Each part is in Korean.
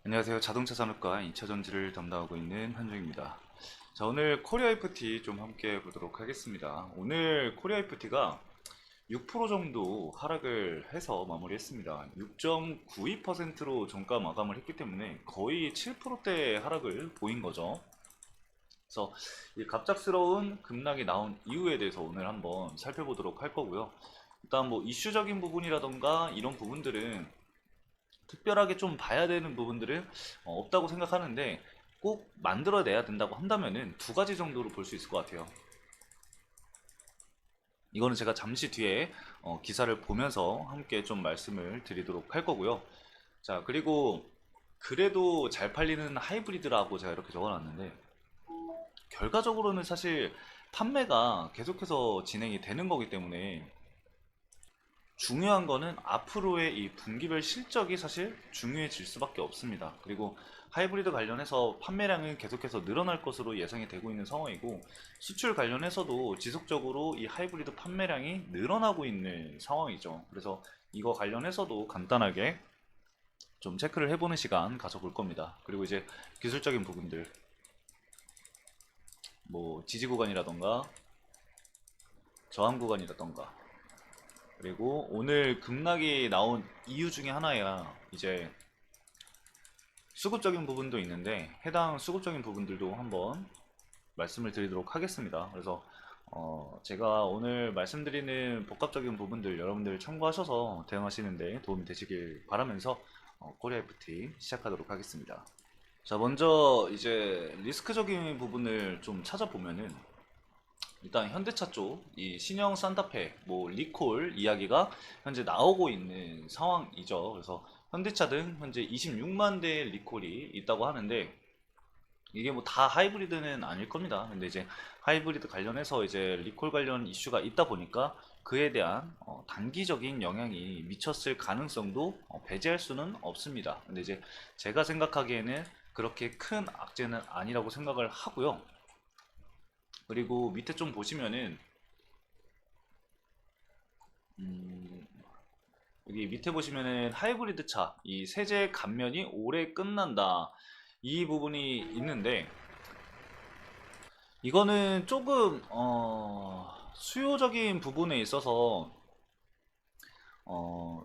안녕하세요. 자동차 산업과 2차 전지를 담당하고 있는 한중입니다. 자, 오늘 코리아 FT 좀 함께 보도록 하겠습니다. 오늘 코리아 FT가 6% 정도 하락을 해서 마무리했습니다. 6.92%로 종가 마감을 했기 때문에 거의 7%대 하락을 보인 거죠. 그래서 이 갑작스러운 급락이 나온 이유에 대해서 오늘 한번 살펴보도록 할 거고요. 일단 뭐 이슈적인 부분이라던가 이런 부분들은 특별하게 좀 봐야 되는 부분들은 없다고 생각하는데, 꼭 만들어내야 된다고 한다면은 두 가지 정도로 볼 수 있을 것 같아요. 이거는 제가 잠시 뒤에 기사를 보면서 함께 좀 말씀을 드리도록 할 거고요. 자, 그리고 그래도 잘 팔리는 하이브리드라고 제가 이렇게 적어놨는데, 결과적으로는 사실 판매가 계속해서 진행이 되는 거기 때문에 중요한 거는 앞으로의 이 분기별 실적이 사실 중요해질 수밖에 없습니다. 그리고 하이브리드 관련해서 판매량은 계속해서 늘어날 것으로 예상이 되고 있는 상황이고, 수출 관련해서도 지속적으로 이 하이브리드 판매량이 늘어나고 있는 상황이죠. 그래서 이거 관련해서도 간단하게 좀 체크를 해보는 시간 가져볼 겁니다. 그리고 이제 기술적인 부분들, 뭐 지지 구간이라던가 저항 구간이라던가, 그리고 오늘 급락이 나온 이유 중에 하나야 이제 수급적인 부분도 있는데, 해당 수급적인 부분들도 한번 말씀을 드리도록 하겠습니다. 그래서 제가 오늘 말씀드리는 복합적인 부분들 여러분들 참고하셔서 대응하시는데 도움이 되시길 바라면서 코리아 FT 시작하도록 하겠습니다. 자, 먼저 이제 리스크적인 부분을 좀 찾아보면은, 일단 현대차 쪽 이 신형 산타페 뭐 리콜 이야기가 현재 나오고 있는 상황이죠. 그래서 현대차 등 현재 26만 대 리콜이 있다고 하는데, 이게 뭐 다 하이브리드는 아닐 겁니다. 근데 이제 하이브리드 관련해서 이제 리콜 관련 이슈가 있다 보니까 그에 대한 단기적인 영향이 미쳤을 가능성도 배제할 수는 없습니다. 근데 이제 제가 생각하기에는 그렇게 큰 악재는 아니라고 생각을 하고요. 그리고 밑에 좀 보시면은 음, 여기 밑에 보시면은 하이브리드 차, 이 세제 감면이 올해 끝난다, 이 부분이 있는데, 이거는 조금 수요적인 부분에 있어서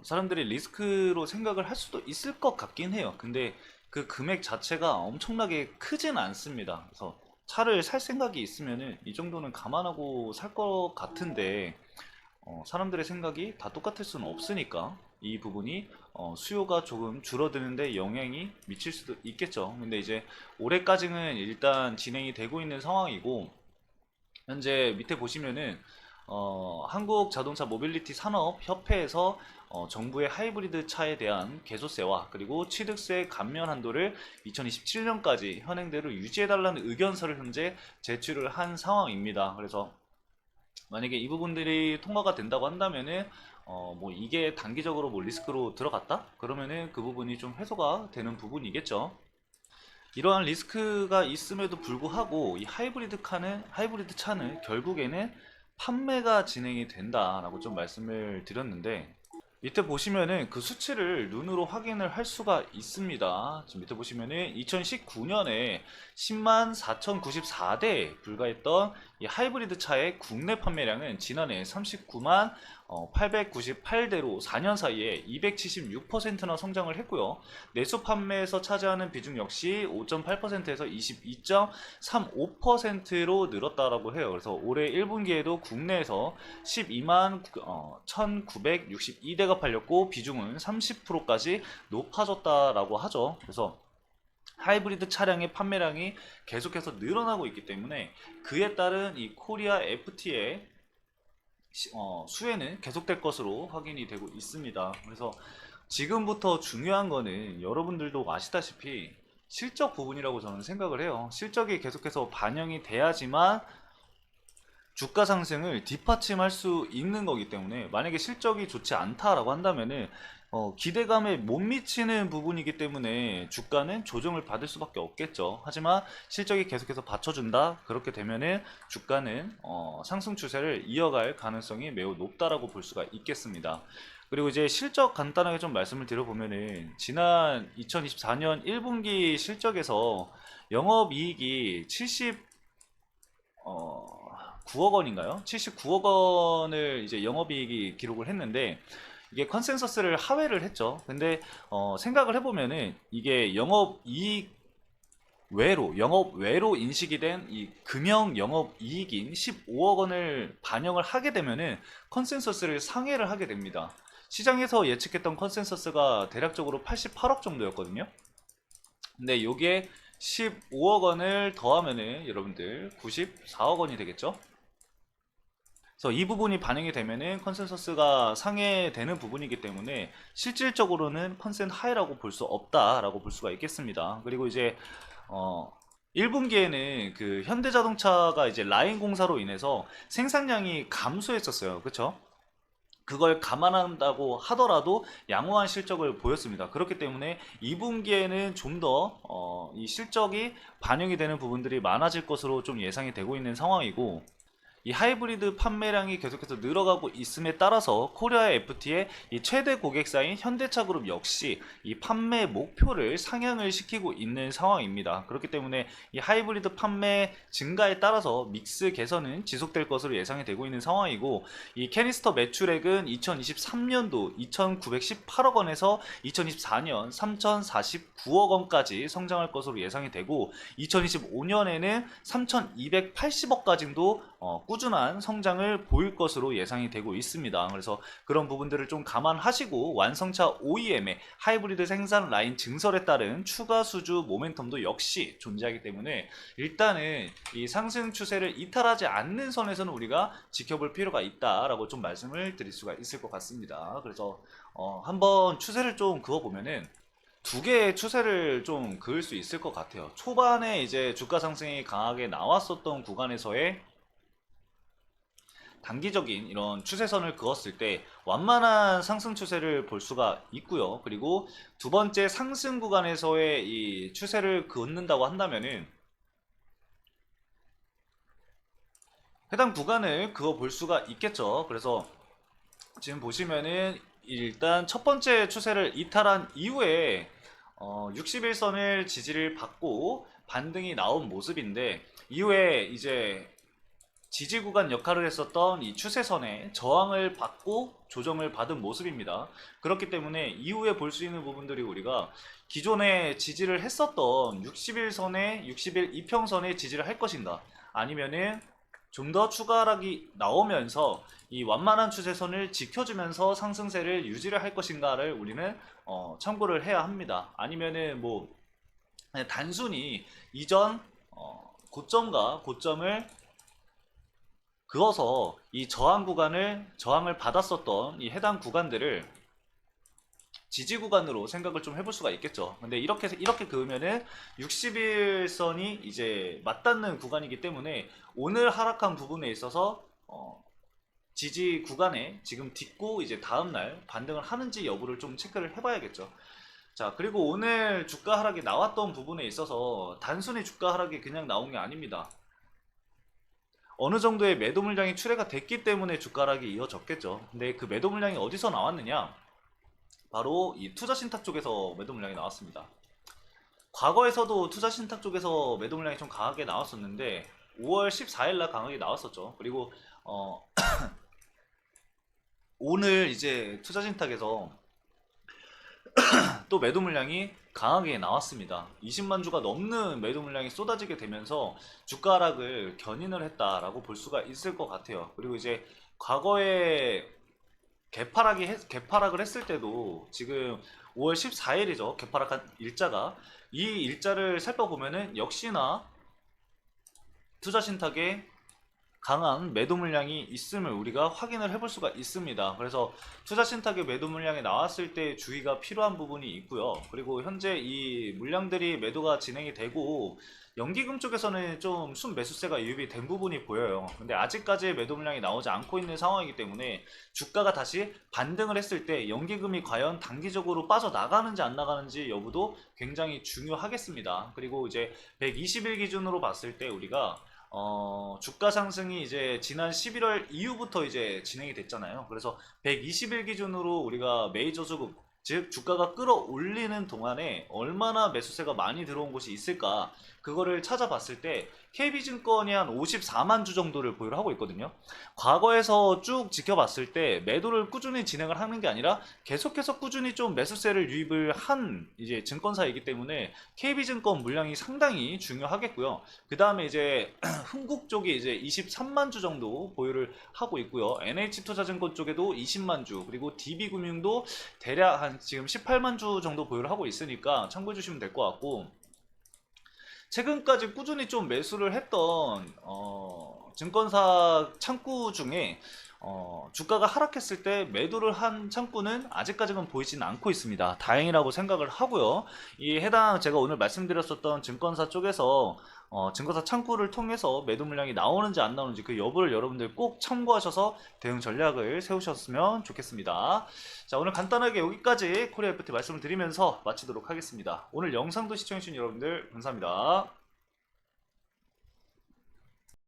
사람들이 리스크로 생각을 할 수도 있을 것 같긴 해요. 근데 그 금액 자체가 엄청나게 크진 않습니다. 그래서 차를 살 생각이 있으면은 이 정도는 감안하고 살 것 같은데, 사람들의 생각이 다 똑같을 수는 없으니까 이 부분이 수요가 조금 줄어드는데 영향이 미칠 수도 있겠죠. 근데 이제 올해까지는 일단 진행이 되고 있는 상황이고, 현재 밑에 보시면은 한국 자동차 모빌리티 산업 협회에서 정부의 하이브리드 차에 대한 개소세와 그리고 취득세 감면 한도를 2027년까지 현행대로 유지해달라는 의견서를 현재 제출을 한 상황입니다. 그래서 만약에 이 부분들이 통과가 된다고 한다면은 뭐 이게 단기적으로 뭐 리스크로 들어갔다? 그러면은 그 부분이 좀 해소가 되는 부분이겠죠. 이러한 리스크가 있음에도 불구하고 이 하이브리드 차는 결국에는 판매가 진행이 된다라고 좀 말씀을 드렸는데, 밑에 보시면은 그 수치를 눈으로 확인을 할 수가 있습니다. 지금 밑에 보시면은 2019년에 10만 4,094대에 불과했던 이 하이브리드 차의 국내 판매량은 지난해 39만 898대로 4년 사이에 276%나 성장을 했고요. 내수 판매에서 차지하는 비중 역시 5.8%에서 22.35%로 늘었다라고 해요. 그래서 올해 1분기에도 국내에서 12만 1,962대가 팔렸고 비중은 30%까지 높아졌다라고 하죠. 그래서 하이브리드 차량의 판매량이 계속해서 늘어나고 있기 때문에 그에 따른 이 코리아 FT의 수혜는 계속될 것으로 확인이 되고 있습니다. 그래서 지금부터 중요한 거는 여러분들도 아시다시피 실적 부분이라고 저는 생각을 해요. 실적이 계속해서 반영이 돼야지만 주가 상승을 뒷받침할 수 있는 거기 때문에, 만약에 실적이 좋지 않다라고 한다면은 기대감에 못 미치는 부분이기 때문에 주가는 조정을 받을 수밖에 없겠죠. 하지만 실적이 계속해서 받쳐준다, 그렇게 되면은 주가는 상승 추세를 이어갈 가능성이 매우 높다라고 볼 수가 있겠습니다. 그리고 이제 실적 간단하게 좀 말씀을 드려보면은 지난 2024년 1분기 실적에서 영업이익이 9억 원인가요? 79억 원을 이제 영업이익이 기록을 했는데 이게 컨센서스를 하회를 했죠. 근데 생각을 해보면은 이게 영업 외로 인식이 된 이 금형 영업이익인 15억 원을 반영을 하게 되면은 컨센서스를 상회를 하게 됩니다. 시장에서 예측했던 컨센서스가 대략적으로 88억 정도였거든요. 근데 요게 15억 원을 더하면은 여러분들 94억 원이 되겠죠? 그래서 이 부분이 반영이 되면은 컨센서스가 상회되는 부분이기 때문에 실질적으로는 컨센 하이라고 볼 수 없다라고 볼 수가 있겠습니다. 그리고 이제 1분기에는 그 현대자동차가 이제 라인 공사로 인해서 생산량이 감소했었어요. 그쵸? 그걸 감안한다고 하더라도 양호한 실적을 보였습니다. 그렇기 때문에 2분기에는 좀 더 이 실적이 반영이 되는 부분들이 많아질 것으로 좀 예상이 되고 있는 상황이고, 이 하이브리드 판매량이 계속해서 늘어가고 있음에 따라서 코리아 FT의 이 최대 고객사인 현대차그룹 역시 이 판매 목표를 상향을 시키고 있는 상황입니다. 그렇기 때문에 이 하이브리드 판매 증가에 따라서 믹스 개선은 지속될 것으로 예상이 되고 있는 상황이고, 이 캐니스터 매출액은 2023년도 2,918억 원에서 2024년 3,049억 원까지 성장할 것으로 예상이 되고, 2025년에는 3,280억까지도 꾸준한 성장을 보일 것으로 예상이 되고 있습니다. 그래서 그런 부분들을 좀 감안하시고 완성차 OEM의 하이브리드 생산 라인 증설에 따른 추가 수주 모멘텀도 역시 존재하기 때문에 일단은 이 상승 추세를 이탈하지 않는 선에서는 우리가 지켜볼 필요가 있다라고 좀 말씀을 드릴 수가 있을 것 같습니다. 그래서 한번 추세를 좀 그어보면은 두 개의 추세를 좀 그을 수 있을 것 같아요. 초반에 이제 주가 상승이 강하게 나왔었던 구간에서의 단기적인 이런 추세선을 그었을 때 완만한 상승 추세를 볼 수가 있고요. 그리고 두 번째 상승 구간에서의 이 추세를 그은다고 한다면은 해당 구간을 그어 볼 수가 있겠죠. 그래서 지금 보시면은 일단 첫 번째 추세를 이탈한 이후에 60일선을 지지를 받고 반등이 나온 모습인데, 이후에 이제 지지 구간 역할을 했었던 이 추세선에 저항을 받고 조정을 받은 모습입니다. 그렇기 때문에 이후에 볼 수 있는 부분들이 우리가 기존에 지지를 했었던 60일선에 60일 이평선에 지지를 할 것인가, 아니면은 좀 더 추가 하락이 나오면서 이 완만한 추세선을 지켜주면서 상승세를 유지를 할 것인가를 우리는 참고를 해야 합니다. 아니면은 뭐 그냥 단순히 이전 고점과 고점을 그어서 이 저항을 받았었던 이 해당 구간들을 지지 구간으로 생각을 좀 해볼 수가 있겠죠. 근데 이렇게 그으면은 60일선이 이제 맞닿는 구간이기 때문에 오늘 하락한 부분에 있어서 지지 구간에 지금 딛고 이제 다음날 반등을 하는지 여부를 좀 체크를 해봐야겠죠. 자, 그리고 오늘 주가 하락이 나왔던 부분에 있어서 단순히 주가 하락이 그냥 나온 게 아닙니다. 어느 정도의 매도 물량이 출회가 됐기 때문에 주가 하락이 이어졌겠죠. 근데 그 매도 물량이 어디서 나왔느냐? 바로 이 투자 신탁 쪽에서 매도 물량이 나왔습니다. 과거에서도 투자 신탁 쪽에서 매도 물량이 좀 강하게 나왔었는데 5월 14일날 강하게 나왔었죠. 그리고 오늘 이제 투자 신탁에서 또 매도 물량이 강하게 나왔습니다. 20만 주가 넘는 매도 물량이 쏟아지게 되면서 주가 하락을 견인을 했다라고 볼 수가 있을 것 같아요. 그리고 이제 과거에 개파락을 했을 때도 지금 5월 14일이죠. 개파락한 일자가, 이 일자를 살펴보면은 역시나 투자 신탁에 강한 매도 물량이 있음을 우리가 확인을 해볼 수가 있습니다. 그래서 투자 신탁의 매도 물량이 나왔을 때 주의가 필요한 부분이 있고요. 그리고 현재 이 물량들이 매도가 진행이 되고 연기금 쪽에서는 좀 순매수세가 유입이 된 부분이 보여요. 근데 아직까지 매도 물량이 나오지 않고 있는 상황이기 때문에 주가가 다시 반등을 했을 때 연기금이 과연 단기적으로 빠져나가는지 안 나가는지 여부도 굉장히 중요하겠습니다. 그리고 이제 120일 기준으로 봤을 때 우리가 주가 상승이 이제 지난 11월 이후부터 이제 진행이 됐잖아요. 그래서 120일 기준으로 우리가 메이저 수급, 즉 주가가 끌어올리는 동안에 얼마나 매수세가 많이 들어온 곳이 있을까, 그거를 찾아봤을 때 KB증권이 한 54만 주 정도를 보유를 하고 있거든요. 과거에서 쭉 지켜봤을 때 매도를 꾸준히 진행을 하는 게 아니라 계속해서 꾸준히 좀 매수세를 유입을 한 이제 증권사이기 때문에 KB증권 물량이 상당히 중요하겠고요. 그 다음에 이제 흥국 쪽이 이제 23만 주 정도 보유를 하고 있고요. NH투자증권 쪽에도 20만 주, 그리고 DB금융도 대략 한 지금 18만 주 정도 보유를 하고 있으니까 참고해 주시면 될 것 같고, 최근까지 꾸준히 좀 매수를 했던 증권사 창구 중에 주가가 하락했을 때 매도를 한 창구는 아직까지는 보이지는 않고 있습니다. 다행이라고 생각을 하고요. 이 해당 제가 오늘 말씀드렸었던 증권사 쪽에서 증권사 창구를 통해서 매도 물량이 나오는지 안 나오는지 그 여부를 여러분들 꼭 참고하셔서 대응 전략을 세우셨으면 좋겠습니다. 자, 오늘 간단하게 여기까지 코리아 FT 말씀을 드리면서 마치도록 하겠습니다. 오늘 영상도 시청해주신 여러분들 감사합니다.